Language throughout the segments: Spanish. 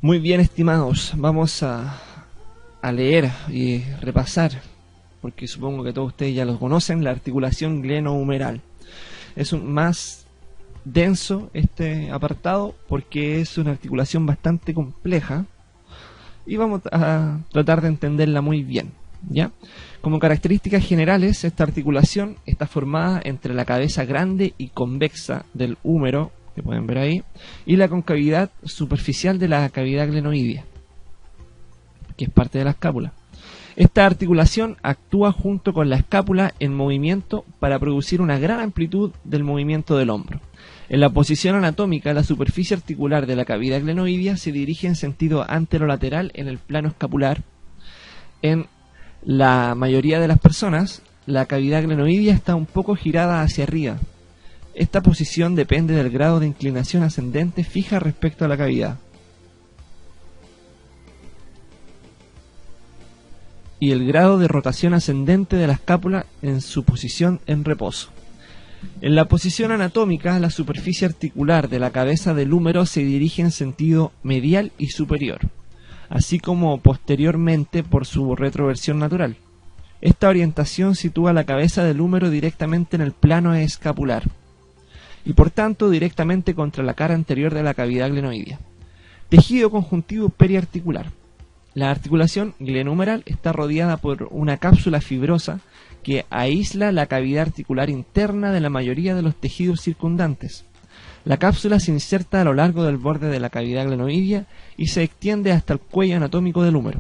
Muy bien, estimados, vamos a leer y repasar, porque supongo que todos ustedes ya lo conocen, la articulación glenohumeral. Es más denso este apartado porque es una articulación bastante compleja y vamos a tratar de entenderla muy bien, ¿ya? Como características generales, esta articulación está formada entre la cabeza grande y convexa del húmero, que pueden ver ahí, y la concavidad superficial de la cavidad glenoidea, que es parte de la escápula. Esta articulación actúa junto con la escápula en movimiento para producir una gran amplitud del movimiento del hombro. En la posición anatómica, la superficie articular de la cavidad glenoidea se dirige en sentido anterolateral en el plano escapular. En la mayoría de las personas, la cavidad glenoidea está un poco girada hacia arriba. Esta posición depende del grado de inclinación ascendente fija respecto a la cavidad y el grado de rotación ascendente de la escápula en su posición en reposo. En la posición anatómica, la superficie articular de la cabeza del húmero se dirige en sentido medial y superior, así como posteriormente por su retroversión natural. Esta orientación sitúa la cabeza del húmero directamente en el plano escapular y por tanto directamente contra la cara anterior de la cavidad glenoidea. Tejido conjuntivo periarticular. La articulación glenohumeral está rodeada por una cápsula fibrosa que aísla la cavidad articular interna de la mayoría de los tejidos circundantes. La cápsula se inserta a lo largo del borde de la cavidad glenoidea y se extiende hasta el cuello anatómico del húmero.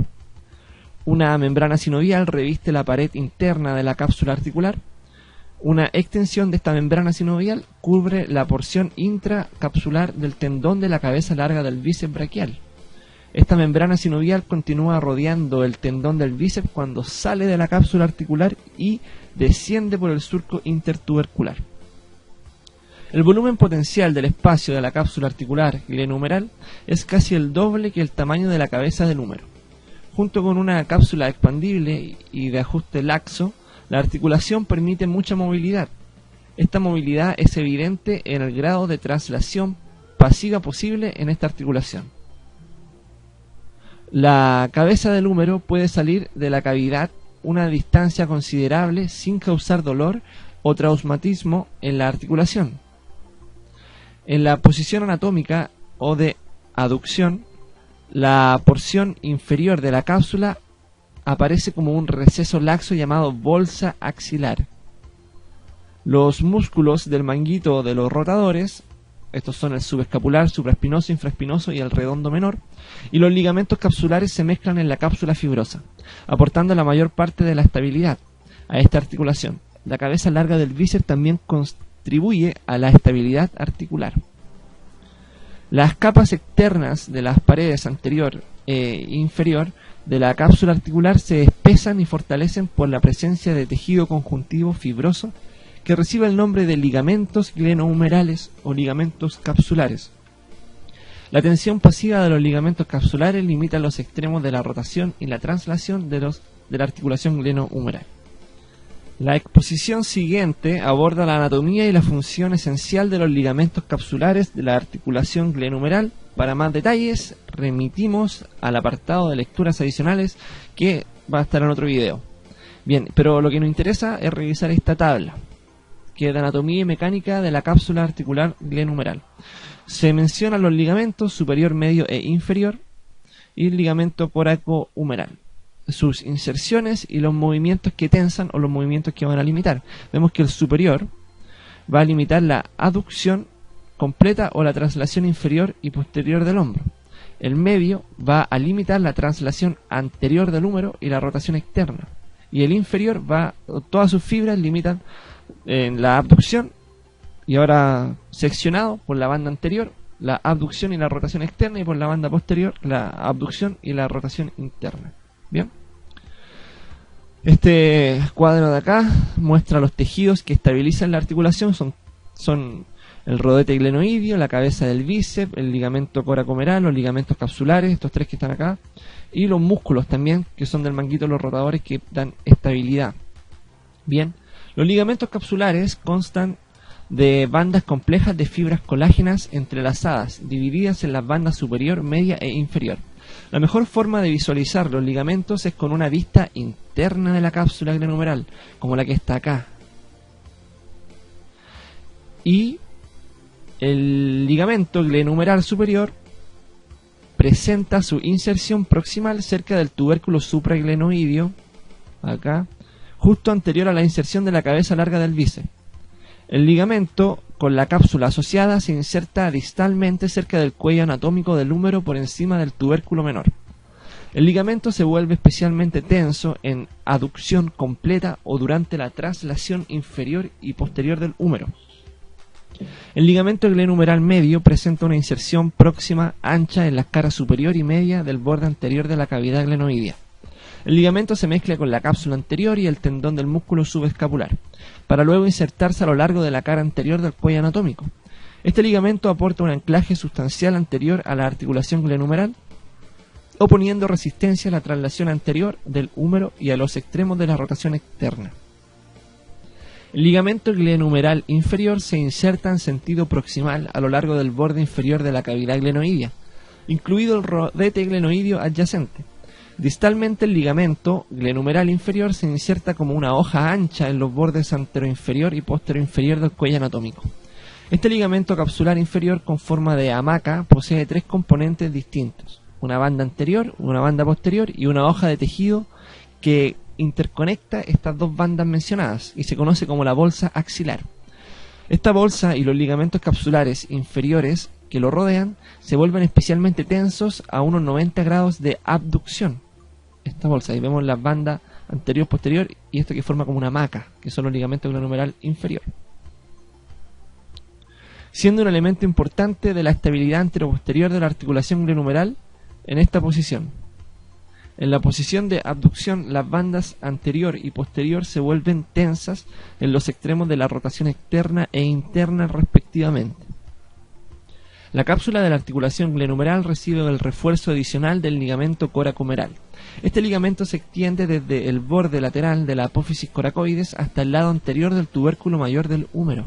Una membrana sinovial reviste la pared interna de la cápsula articular. Una extensión de esta membrana sinovial cubre la porción intracapsular del tendón de la cabeza larga del bíceps braquial. Esta membrana sinovial continúa rodeando el tendón del bíceps cuando sale de la cápsula articular y desciende por el surco intertubercular. El volumen potencial del espacio de la cápsula articular glenohumeral es casi el doble que el tamaño de la cabeza del húmero. Junto con una cápsula expandible y de ajuste laxo, la articulación permite mucha movilidad. Esta movilidad es evidente en el grado de traslación pasiva posible en esta articulación. La cabeza del húmero puede salir de la cavidad una distancia considerable sin causar dolor o traumatismo en la articulación. En la posición anatómica o de aducción, la porción inferior de la cápsula aparece como un receso laxo llamado bolsa axilar. Los músculos del manguito de los rotadores, estos son el subescapular, supraespinoso, infraespinoso y el redondo menor, y los ligamentos capsulares se mezclan en la cápsula fibrosa, aportando la mayor parte de la estabilidad a esta articulación. La cabeza larga del bíceps también contribuye a la estabilidad articular. Las capas externas de las paredes anterior e inferior de la cápsula articular se espesan y fortalecen por la presencia de tejido conjuntivo fibroso que recibe el nombre de ligamentos glenohumerales o ligamentos capsulares. La tensión pasiva de los ligamentos capsulares limita los extremos de la rotación y la translación de la articulación glenohumeral. La exposición siguiente aborda la anatomía y la función esencial de los ligamentos capsulares de la articulación glenohumeral. Para más detalles, remitimos al apartado de lecturas adicionales que va a estar en otro video. Bien, pero lo que nos interesa es revisar esta tabla, que es de anatomía y mecánica de la cápsula articular glenohumeral. Se mencionan los ligamentos superior, medio e inferior y el ligamento coracohumeral, sus inserciones y los movimientos que tensan o los movimientos que van a limitar. Vemos que el superior va a limitar la aducción completa o la traslación inferior y posterior del hombro. El medio va a limitar la traslación anterior del húmero y la rotación externa. Y el inferior todas sus fibras limitan en la abducción, y ahora seccionado por la banda anterior, la abducción y la rotación externa, y por la banda posterior, la abducción y la rotación interna. Bien. Este cuadro de acá muestra los tejidos que estabilizan la articulación. Son el rodete glenoideo, la cabeza del bíceps, el ligamento coracohumeral, los ligamentos capsulares, estos tres que están acá, y los músculos también, que son del manguito de los rotadores, que dan estabilidad. Bien, los ligamentos capsulares constan de bandas complejas de fibras colágenas entrelazadas, divididas en las bandas superior, media e inferior. La mejor forma de visualizar los ligamentos es con una vista interna de la cápsula glenohumeral, como la que está acá. Y el ligamento glenohumeral superior presenta su inserción proximal cerca del tubérculo supraglenoideo, acá, justo anterior a la inserción de la cabeza larga del bíceps. El ligamento con la cápsula asociada se inserta distalmente cerca del cuello anatómico del húmero por encima del tubérculo menor. El ligamento se vuelve especialmente tenso en aducción completa o durante la traslación inferior y posterior del húmero. El ligamento glenohumeral medio presenta una inserción próxima ancha en la cara superior y media del borde anterior de la cavidad glenoidea. El ligamento se mezcla con la cápsula anterior y el tendón del músculo subescapular, para luego insertarse a lo largo de la cara anterior del cuello anatómico. Este ligamento aporta un anclaje sustancial anterior a la articulación glenohumeral, oponiendo resistencia a la traslación anterior del húmero y a los extremos de la rotación externa. El ligamento glenohumeral inferior se inserta en sentido proximal a lo largo del borde inferior de la cavidad glenoidea, incluido el rodete glenoideo adyacente. Distalmente, el ligamento glenohumeral inferior se inserta como una hoja ancha en los bordes anteroinferior y posteroinferior del cuello anatómico. Este ligamento capsular inferior con forma de hamaca posee tres componentes distintos: una banda anterior, una banda posterior y una hoja de tejido que interconecta estas dos bandas mencionadas y se conoce como la bolsa axilar. Esta bolsa y los ligamentos capsulares inferiores que lo rodean se vuelven especialmente tensos a unos 90 grados de abducción. Esta bolsa, ahí vemos las bandas anterior, posterior y esto que forma como una hamaca, que son los ligamentos glenohumeral inferior, siendo un elemento importante de la estabilidad anteroposterior de la articulación glenohumeral en esta posición. En la posición de abducción, las bandas anterior y posterior se vuelven tensas en los extremos de la rotación externa e interna respectivamente. La cápsula de la articulación glenohumeral recibe el refuerzo adicional del ligamento coracomeral. Este ligamento se extiende desde el borde lateral de la apófisis coracoides hasta el lado anterior del tubérculo mayor del húmero.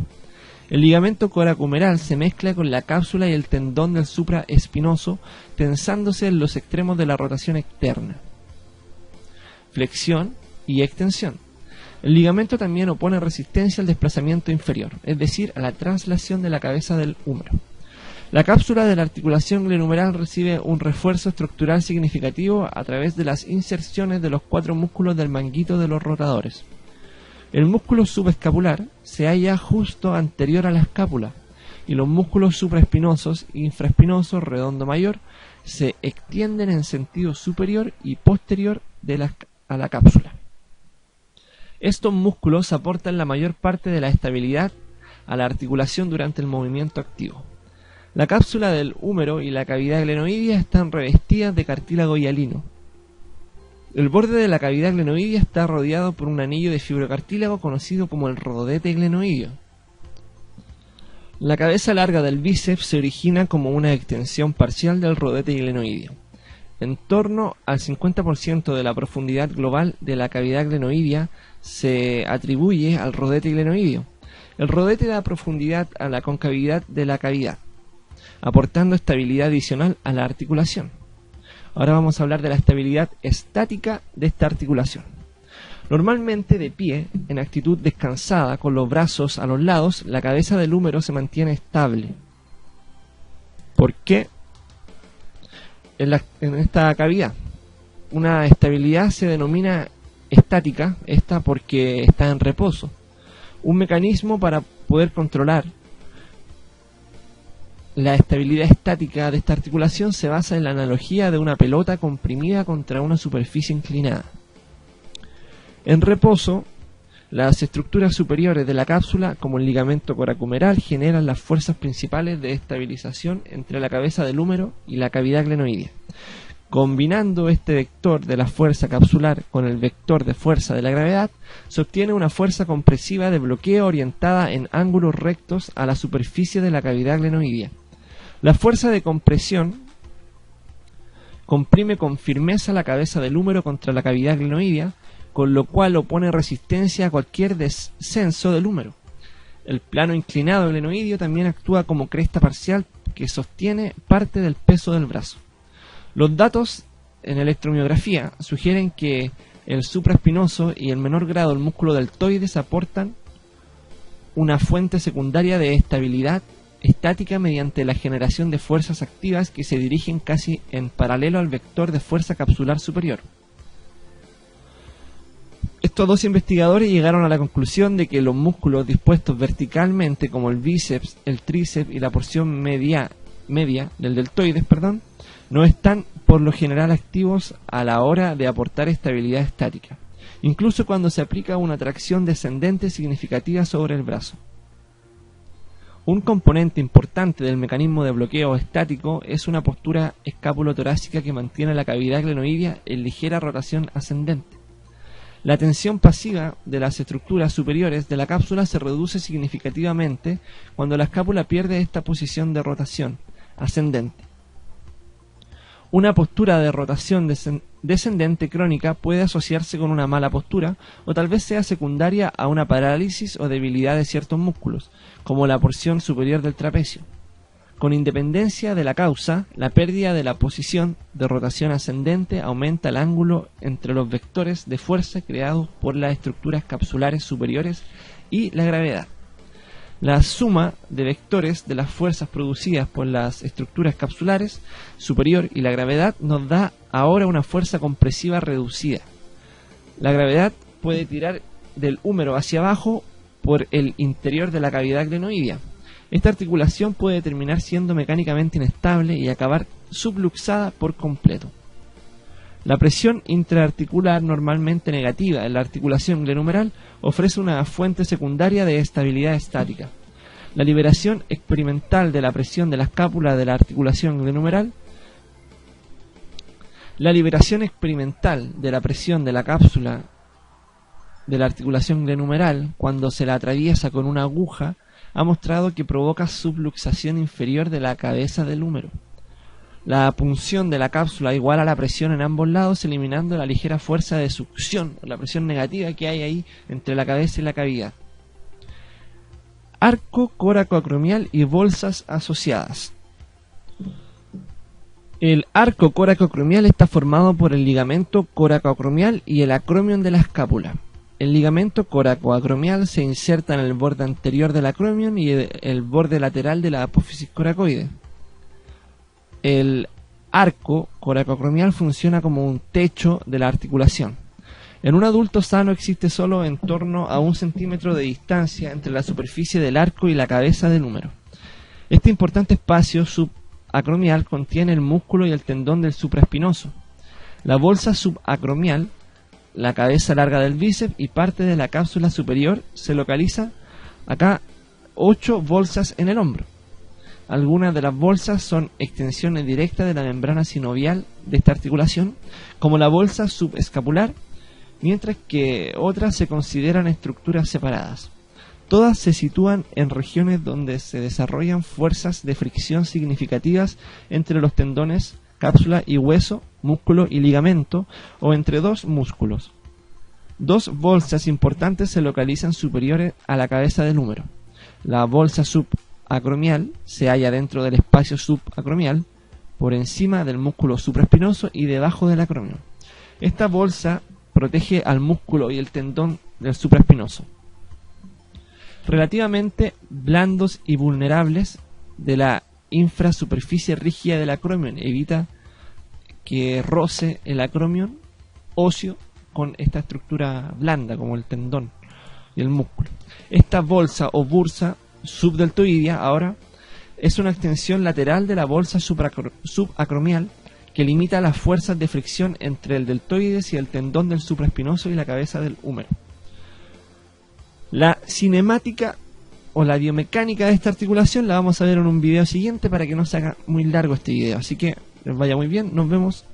El ligamento coracomeral se mezcla con la cápsula y el tendón del supraespinoso, tensándose en los extremos de la rotación externa, flexión y extensión. El ligamento también opone resistencia al desplazamiento inferior, es decir, a la traslación de la cabeza del húmero. La cápsula de la articulación glenohumeral recibe un refuerzo estructural significativo a través de las inserciones de los cuatro músculos del manguito de los rotadores. El músculo subescapular se halla justo anterior a la escápula y los músculos supraespinosos e infraespinosos redondo mayor se extienden en sentido superior y posterior a la cápsula. Estos músculos aportan la mayor parte de la estabilidad a la articulación durante el movimiento activo. La cápsula del húmero y la cavidad glenoidea están revestidas de cartílago hialino. El borde de la cavidad glenoidea está rodeado por un anillo de fibrocartílago conocido como el rodete glenoideo. La cabeza larga del bíceps se origina como una extensión parcial del rodete glenoideo. En torno al 50% de la profundidad global de la cavidad glenoidea se atribuye al rodete glenoideo. El rodete da profundidad a la concavidad de la cavidad, aportando estabilidad adicional a la articulación. Ahora vamos a hablar de la estabilidad estática de esta articulación. Normalmente de pie, en actitud descansada, con los brazos a los lados, la cabeza del húmero se mantiene estable. ¿Por qué? En esta cavidad, una estabilidad se denomina estática, esta porque está en reposo. Un mecanismo para poder controlar la estabilidad estática de esta articulación se basa en la analogía de una pelota comprimida contra una superficie inclinada. En reposo, las estructuras superiores de la cápsula, como el ligamento coracomeral, generan las fuerzas principales de estabilización entre la cabeza del húmero y la cavidad glenoidea. Combinando este vector de la fuerza capsular con el vector de fuerza de la gravedad, se obtiene una fuerza compresiva de bloqueo orientada en ángulos rectos a la superficie de la cavidad glenoidea. La fuerza de compresión comprime con firmeza la cabeza del húmero contra la cavidad glenoidea, con lo cual opone resistencia a cualquier descenso del húmero. El plano inclinado glenoideo también actúa como cresta parcial que sostiene parte del peso del brazo. Los datos en electromiografía sugieren que el supraespinoso y en menor grado el músculo deltoides aportan una fuente secundaria de estabilidad estática mediante la generación de fuerzas activas que se dirigen casi en paralelo al vector de fuerza capsular superior. Estos dos investigadores llegaron a la conclusión de que los músculos dispuestos verticalmente, como el bíceps, el tríceps y la porción media del deltoides, no están por lo general activos a la hora de aportar estabilidad estática, incluso cuando se aplica una tracción descendente significativa sobre el brazo. Un componente importante del mecanismo de bloqueo estático es una postura escapulotorácica que mantiene la cavidad glenoidea en ligera rotación ascendente. La tensión pasiva de las estructuras superiores de la cápsula se reduce significativamente cuando la escápula pierde esta posición de rotación ascendente. Una postura de rotación descendente crónica puede asociarse con una mala postura o tal vez sea secundaria a una parálisis o debilidad de ciertos músculos, como la porción superior del trapecio. Con independencia de la causa, la pérdida de la posición de rotación ascendente aumenta el ángulo entre los vectores de fuerza creados por las estructuras capsulares superiores y la gravedad. La suma de vectores de las fuerzas producidas por las estructuras capsulares superior y la gravedad nos da ahora una fuerza compresiva reducida. La gravedad puede tirar del húmero hacia abajo por el interior de la cavidad glenoidea. Esta articulación puede terminar siendo mecánicamente inestable y acabar subluxada por completo. La presión intraarticular, normalmente negativa en la articulación glenohumeral, ofrece una fuente secundaria de estabilidad estática. La liberación experimental de la presión de la escápula de la articulación glenohumeral, la liberación experimental de la presión de la cápsula de la articulación glenohumeral cuando se la atraviesa con una aguja ha mostrado que provoca subluxación inferior de la cabeza del húmero. La punción de la cápsula iguala la presión en ambos lados, eliminando la ligera fuerza de succión, la presión negativa que hay ahí entre la cabeza y la cavidad. Arco coracoacromial y bolsas asociadas. El arco coracoacromial está formado por el ligamento coracoacromial y el acromion de la escápula. El ligamento coracoacromial se inserta en el borde anterior del acromion y el borde lateral de la apófisis coracoide. El arco coracoacromial funciona como un techo de la articulación. En un adulto sano existe solo en torno a 1 centímetro de distancia entre la superficie del arco y la cabeza del húmero. Este importante espacio subacromial contiene el músculo y el tendón del supraespinoso. La bolsa subacromial, la cabeza larga del bíceps y parte de la cápsula superior se localiza acá 8 bolsas en el hombro. Algunas de las bolsas son extensiones directas de la membrana sinovial de esta articulación, como la bolsa subescapular, mientras que otras se consideran estructuras separadas. Todas se sitúan en regiones donde se desarrollan fuerzas de fricción significativas entre los tendones, cápsula y hueso, músculo y ligamento, o entre dos músculos. 2 bolsas importantes se localizan superiores a la cabeza del húmero. La bolsa subacromial se halla dentro del espacio subacromial, por encima del músculo supraespinoso y debajo del acromion. Esta bolsa protege al músculo y el tendón del supraespinoso. Relativamente blandos y vulnerables de la infrasuperficie rígida del acromion, evita que roce el acromion óseo con esta estructura blanda como el tendón y el músculo. Esta bolsa o bursa subdeltoidea ahora es una extensión lateral de la bolsa subacromial que limita las fuerzas de fricción entre el deltoides y el tendón del supraespinoso y la cabeza del húmero. La cinemática o la biomecánica de esta articulación la vamos a ver en un video siguiente para que no se haga muy largo este video. Así que les vaya muy bien, nos vemos.